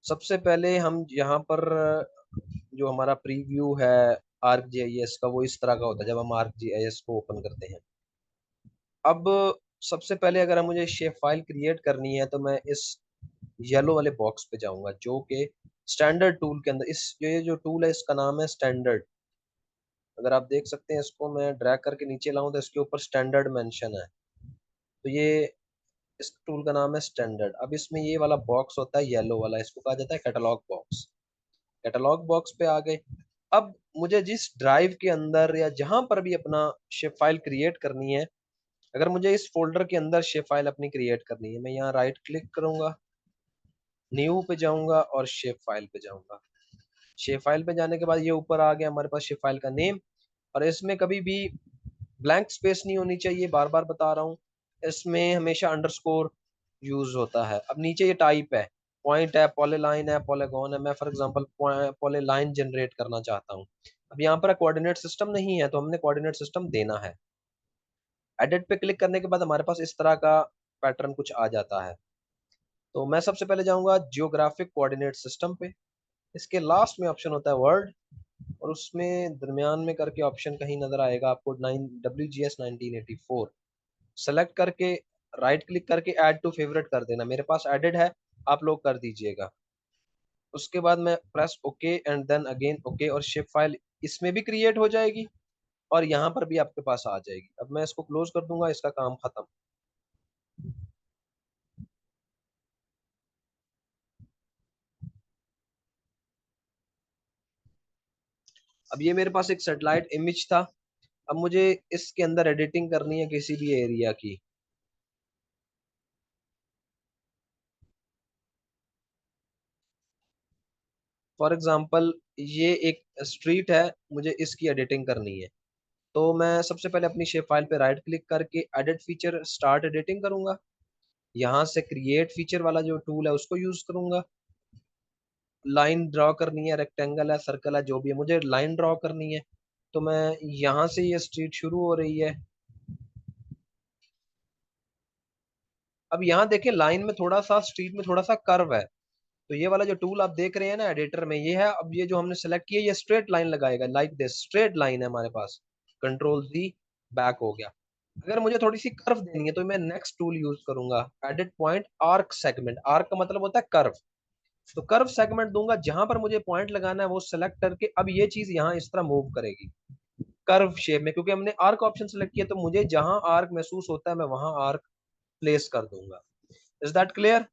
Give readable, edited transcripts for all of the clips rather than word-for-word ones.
सबसे पहले हम यहाँ पर जो हमारा प्रीव्यू है आर्क जीआईएस का, वो इस तरह का होता है जब हम आर्क जीआईएस को ओपन करते हैं। अब सबसे पहले अगर मुझे शेप फाइल क्रिएट करनी है तो मैं इस येलो वाले बॉक्स पे जाऊंगा जो कि स्टैंडर्ड टूल के अंदर, इस ये जो टूल है इसका नाम है स्टैंडर्ड। अगर आप देख सकते हैं, इसको मैं ड्रैग करके नीचे लाऊं तो इसके ऊपर स्टैंडर्ड मेंशन है। तो ये इस टूल का नाम है स्टैंडर्ड। अब इसमें ये वाला बॉक्स होता है येलो वाला, इसको कहा जाता है कैटलॉग बॉक्स। कैटलॉग बॉक्स पे आ गए। अब मुझे जिस ड्राइव के अंदर या जहां पर भी अपना शेप फाइल क्रिएट करनी है, अगर मुझे इस फोल्डर के अंदर शेप फाइल अपनी क्रिएट करनी है, मैं यहाँ राइट क्लिक करूंगा, न्यू पे जाऊंगा और शेप फाइल पे जाऊंगा। शेप फाइल पे जाने के बाद ये ऊपर आ गया हमारे पास शेप फाइल का नेम। और इसमें कभी भी ब्लैंक स्पेस नहीं होनी चाहिए, बार बार बता रहा हूँ। इसमें हमेशा अंडरस्कोर यूज होता है। अब नीचे ये टाइप है, पॉइंट है, पॉलीलाइन है, पॉलीगॉन है। मैं फॉर एग्जांपल पॉलीलाइन जनरेट करना चाहता हूँ। अब यहाँ पर कोऑर्डिनेट सिस्टम नहीं है तो हमने कोऑर्डिनेट सिस्टम देना है। एडिट पे क्लिक करने के बाद हमारे पास इस तरह का पैटर्न कुछ आ जाता है। तो मैं सबसे पहले जाऊंगा जियोग्राफिक कोऑर्डिनेट सिस्टम पे। इसके लास्ट में ऑप्शन होता है वर्ड, और उसमें दरमियान में करके ऑप्शन कहीं नजर आएगा आपको 9 WGS 1984। सेलेक्ट करके राइट क्लिक करके ऐड टू फेवरेट कर देना। मेरे पास एडेड है, आप लोग कर दीजिएगा। उसके बाद मैं press okay and then again okay, और शेप फाइल इसमें भी क्रिएट हो जाएगी और यहाँ पर भी आपके पास आ जाएगी। अब मैं इसको क्लोज कर दूंगा, इसका काम खत्म। अब ये मेरे पास एक सेटेलाइट इमेज था। अब मुझे इसके अंदर एडिटिंग करनी है किसी भी एरिया की। फॉर एग्जांपल ये एक स्ट्रीट है, मुझे इसकी एडिटिंग करनी है। तो मैं सबसे पहले अपनी शेप फाइल पे राइट क्लिक करके एडिट फीचर स्टार्ट एडिटिंग करूंगा। यहाँ से क्रिएट फीचर वाला जो टूल है उसको यूज करूंगा। लाइन ड्रॉ करनी है, रेक्टेंगल है, सर्कल है, जो भी है, मुझे लाइन ड्रॉ करनी है। तो मैं यहाँ से, ये स्ट्रीट शुरू हो रही है। अब यहाँ देखें, लाइन में थोड़ा सा, स्ट्रीट में थोड़ा सा कर्व है। तो ये वाला जो टूल आप देख रहे हैं ना एडिटर में, ये है। अब ये जो हमने सेलेक्ट किया, ये स्ट्रेट लाइन लगाएगा, लाइक दिस स्ट्रेट लाइन है हमारे पास। कंट्रोल दी, बैक हो गया। अगर मुझे थोड़ी सी कर्व देनी है तो मैं नेक्स्ट टूल यूज करूंगा, edit point arc segment. Arc का मतलब होता है कर्व। तो कर्व सेगमेंट दूंगा, जहां पर मुझे पॉइंट लगाना है वो सेलेक्ट करके अब ये चीज यहाँ इस तरह मूव करेगी कर्व शेप में, क्योंकि हमने आर्क ऑप्शन सेलेक्ट किया। तो मुझे जहां आर्क महसूस होता है मैं वहां आर्क प्लेस कर दूंगा। Is that clear?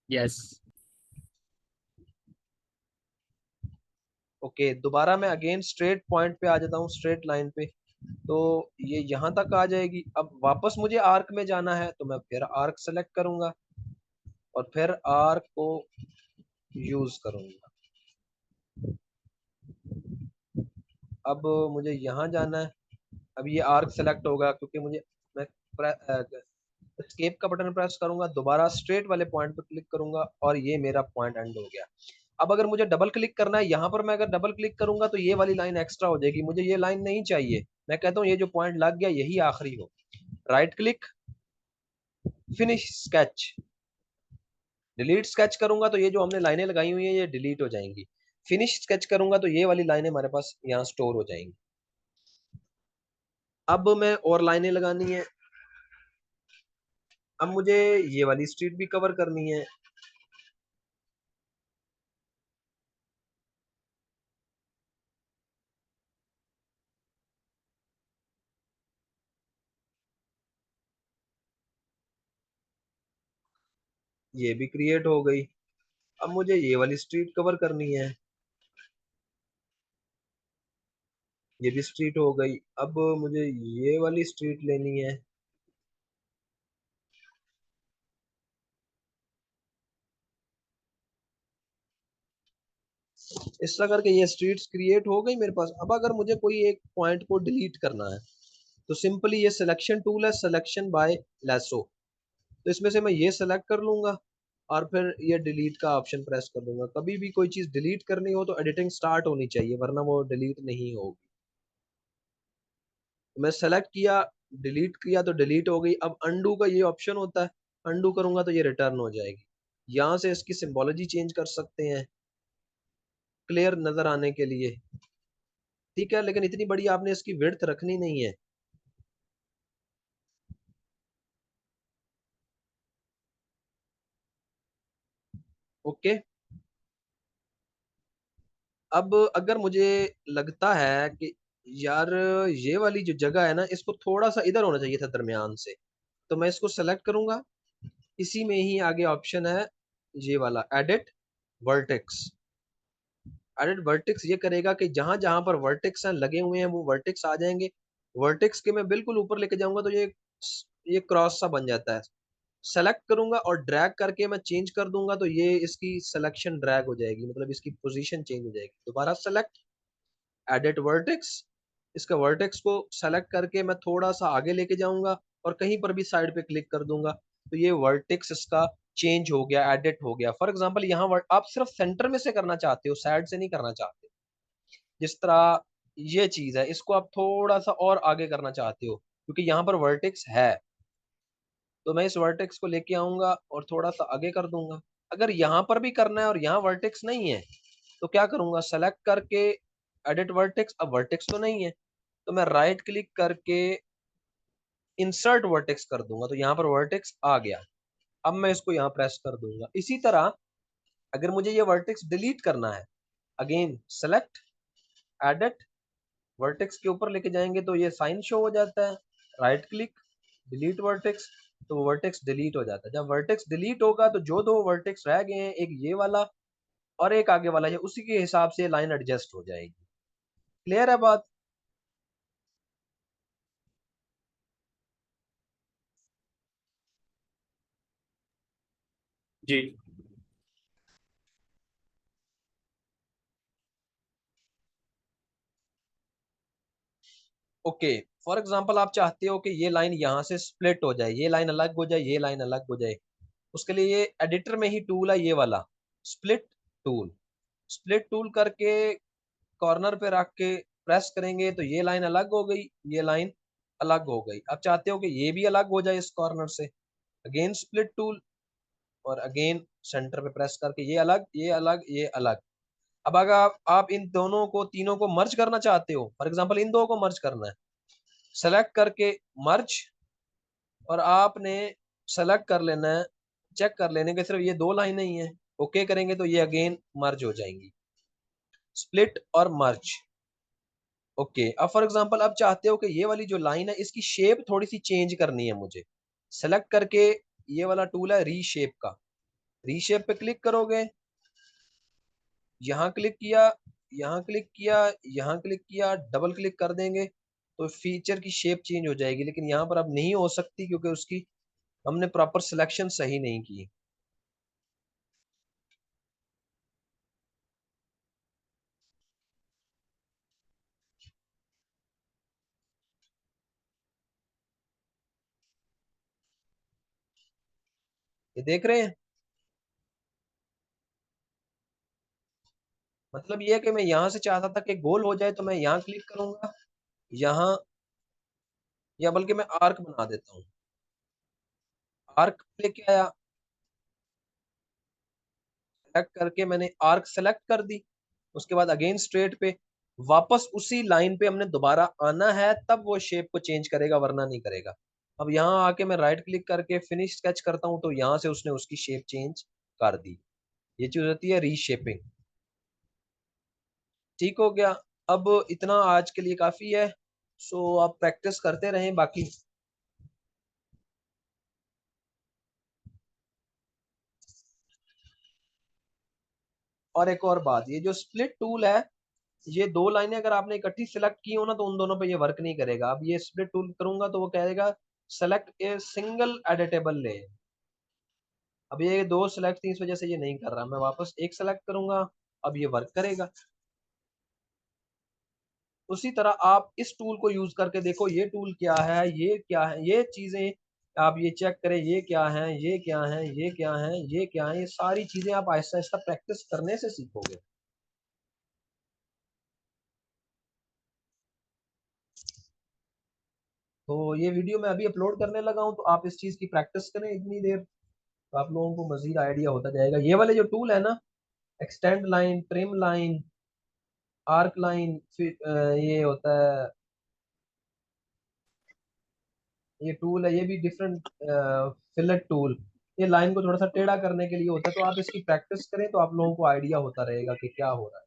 Yes. Okay, दोबारा मैं अगेन स्ट्रेट पॉइंट पे आ जाता हूँ, स्ट्रेट लाइन पे। तो ये यहाँ तक आ जाएगी। अब वापस मुझे आर्क में जाना है तो मैं फिर आर्क सेलेक्ट करूंगा और फिर आर्क को यूज करूंगा। अब मुझे यहाँ जाना है। अब ये आर्क सेलेक्ट होगा क्योंकि मुझे, मैं एस्केप का बटन प्रेस करूंगा, दोबारा स्ट्रेट वाले पॉइंट पे क्लिक करूंगा और ये मेरा पॉइंट एंड हो गया। अब अगर मुझे डबल क्लिक करना है यहाँ पर, मैं अगर डबल क्लिक करूंगा तो ये वाली लाइन एक्स्ट्रा हो जाएगी। मुझे ये लाइन नहीं चाहिए। मैं कहता हूँ ये जो पॉइंट लग गया यही आखिरी हो। Right click, finish sketch. Delete sketch करूंगा तो ये जो हमने लाइनें लगाई हुई है ये डिलीट हो जाएंगी। फिनिश स्केच करूंगा तो ये वाली लाइनें हमारे पास यहाँ स्टोर हो जाएंगी। अब मैं और लाइनें लगानी है। अब मुझे ये वाली स्ट्रीट भी कवर करनी है। ये भी क्रिएट हो गई। अब मुझे ये वाली स्ट्रीट कवर करनी है। ये भी स्ट्रीट हो गई। अब मुझे ये वाली स्ट्रीट लेनी है। इस तरह करके ये स्ट्रीट्स क्रिएट हो गई मेरे पास। अब अगर मुझे कोई एक पॉइंट को डिलीट करना है तो सिंपली ये सिलेक्शन टूल है, सिलेक्शन बाय लेसो। तो इसमें से मैं ये सेलेक्ट कर लूंगा और फिर ये डिलीट का ऑप्शन प्रेस कर दूंगा। कभी भी कोई चीज डिलीट करनी हो तो एडिटिंग स्टार्ट होनी चाहिए, वरना वो डिलीट नहीं होगी। मैं सेलेक्ट किया, डिलीट किया तो डिलीट हो गई। अब अंडू का ये ऑप्शन होता है, अंडू करूंगा तो ये रिटर्न हो जाएगी। यहाँ से इसकी सिंबोलॉजी चेंज कर सकते हैं क्लियर नजर आने के लिए, ठीक है। लेकिन इतनी बड़ी आपने इसकी विड्थ रखनी नहीं है। ओके। अब अगर मुझे लगता है कि यार ये वाली जो जगह है ना, इसको थोड़ा सा इधर होना चाहिए था दरमियान से, तो मैं इसको सेलेक्ट करूंगा। इसी में ही आगे ऑप्शन है ये वाला, एडिट वर्टेक्स। एडिट वर्टेक्स ये करेगा कि जहां जहां पर वर्टेक्स हैं लगे हुए हैं वो वर्टेक्स आ जाएंगे। वर्टेक्स के मैं बिल्कुल ऊपर लेके जाऊंगा तो ये क्रॉस सा बन जाता है। सेलेक्ट करूंगा और ड्रैग करके मैं चेंज कर दूंगा तो ये इसकी सिलेक्शन ड्रैग हो जाएगी, मतलब इसकी पोजीशन चेंज हो जाएगी। दोबारा सेलेक्ट, एडिट वर्टेक्स, इसका वर्टेक्स को सेलेक्ट करके मैं थोड़ा सा आगे लेके जाऊंगा और कहीं पर भी साइड पे क्लिक कर दूंगा तो ये वर्टेक्स इसका चेंज हो गया, एडिट हो गया। फॉर एग्जांपल यहाँ आप सिर्फ सेंटर में से करना चाहते हो, साइड से नहीं करना चाहते। जिस तरह ये चीज है, इसको आप थोड़ा सा और आगे करना चाहते हो क्योंकि यहाँ पर वर्टेक्स है, तो मैं इस वर्टेक्स को लेके आऊंगा और थोड़ा सा आगे कर दूंगा। अगर यहाँ पर भी करना है और यहाँ वर्टेक्स नहीं है तो क्या करूंगा, सेलेक्ट करके एडिट वर्टेक्स, अब वर्टेक्स तो नहीं है तो मैं राइट क्लिक करके इंसर्ट वर्टेक्स कर दूंगा तो यहाँ पर वर्टेक्स आ गया। अब मैं इसको यहाँ प्रेस कर दूंगा। इसी तरह अगर मुझे ये वर्टेक्स डिलीट करना है, अगेन सेलेक्ट, एडिट वर्टेक्स के ऊपर लेके जाएंगे तो ये साइन शो हो जाता है, राइट क्लिक, डिलीट वर्टेक्स, तो वो वर्टेक्स डिलीट हो जाता है। जब वर्टेक्स डिलीट होगा तो जो दो वर्टेक्स रह गए हैं, एक ये वाला और एक आगे वाला, ये उसी के हिसाब से लाइन एडजस्ट हो जाएगी। क्लियर है बात? जी। ओके। फॉर एग्जांपल आप चाहते हो कि ये लाइन यहाँ से स्प्लिट हो जाए, ये लाइन अलग हो जाए, ये लाइन अलग हो जाए। उसके लिए ये एडिटर में ही टूल है ये वाला, स्प्लिट टूल। स्प्लिट टूल करके कॉर्नर पे रख के प्रेस करेंगे तो ये लाइन अलग हो गई, ये लाइन अलग हो गई। अब चाहते हो कि ये भी अलग हो जाए इस कॉर्नर से, अगेन स्प्लिट टूल और अगेन सेंटर पे प्रेस करके ये अलग, ये अलग, ये अलग। अब अगर आप इन दोनों को, तीनों को मर्ज करना चाहते हो, फॉर एग्जांपल इन दो को मर्ज करना है, सेलेक्ट करके मर्ज, और आपने सेलेक्ट कर लेना है, चेक कर लेने के सिर्फ ये दो लाइनें ही हैं। ओके करेंगे तो ये अगेन मर्ज हो जाएंगी, स्प्लिट और मर्ज। ओके। अब फॉर एग्जांपल अब चाहते हो कि ये वाली जो लाइन है इसकी शेप थोड़ी सी चेंज करनी है मुझे, सेलेक्ट करके ये वाला टूल है रीशेप का, रीशेप पे क्लिक करोगे, यहाँ क्लिक किया, यहाँ क्लिक किया, यहाँ क्लिक किया, डबल क्लिक कर देंगे तो फीचर की शेप चेंज हो जाएगी। लेकिन यहाँ पर अब नहीं हो सकती क्योंकि उसकी हमने प्रॉपर सिलेक्शन सही नहीं की। ये देख रहे हैं, मतलब ये है कि मैं यहाँ से चाहता था कि गोल हो जाए तो मैं यहाँ क्लिक करूंगा, यहाँ, या बल्कि मैं आर्क बना देता हूँ, आर्क लेके आया, सेलेक्ट करके मैंने आर्क सेलेक्ट कर दी। उसके बाद अगेन स्ट्रेट पे वापस उसी लाइन पे हमने दोबारा आना है, तब वो शेप को चेंज करेगा वरना नहीं करेगा। अब यहाँ आके मैं राइट क्लिक करके फिनिश स्केच करता हूँ तो यहाँ से उसने उसकी शेप चेंज कर दी। ये चीज होती है रीशेपिंग। ठीक हो गया। अब इतना आज के लिए काफी है, सो आप प्रैक्टिस करते रहें बाकी। और एक और बात, ये जो स्प्लिट टूल है, ये दो लाइनें अगर आपने इकट्ठी सेलेक्ट की हो ना तो उन दोनों पे ये वर्क नहीं करेगा। अब ये स्प्लिट टूल करूंगा तो वो कहेगा सेलेक्ट ए सिंगल एडिटेबल ले। अब ये दो सेलेक्ट थी इस वजह से ये नहीं कर रहा, मैं वापस एक सेलेक्ट करूंगा, अब ये वर्क करेगा। उसी तरह आप इस टूल को यूज करके देखो, ये टूल क्या है, ये क्या है, ये चीजें आप ये चेक करें, ये क्या है, ये क्या है, ये क्या है, ये क्या है, ये सारी चीजें आप आहिस्ता आहिस्ता प्रैक्टिस करने से सीखोगे। तो ये वीडियो मैं अभी अपलोड करने लगा हूँ, तो आप इस चीज़ की प्रैक्टिस करें इतनी देर, तो आप लोगों को मजीद आइडिया होता जाएगा। ये वाले जो टूल है ना, extend line, trim line, arc line, फिर ये होता है, ये टूल है, ये भी डिफरेंट फिलेट टूल, ये लाइन को थोड़ा सा टेढ़ा करने के लिए होता है। तो आप इसकी प्रैक्टिस करें तो आप लोगों को आइडिया होता रहेगा कि क्या हो रहा है।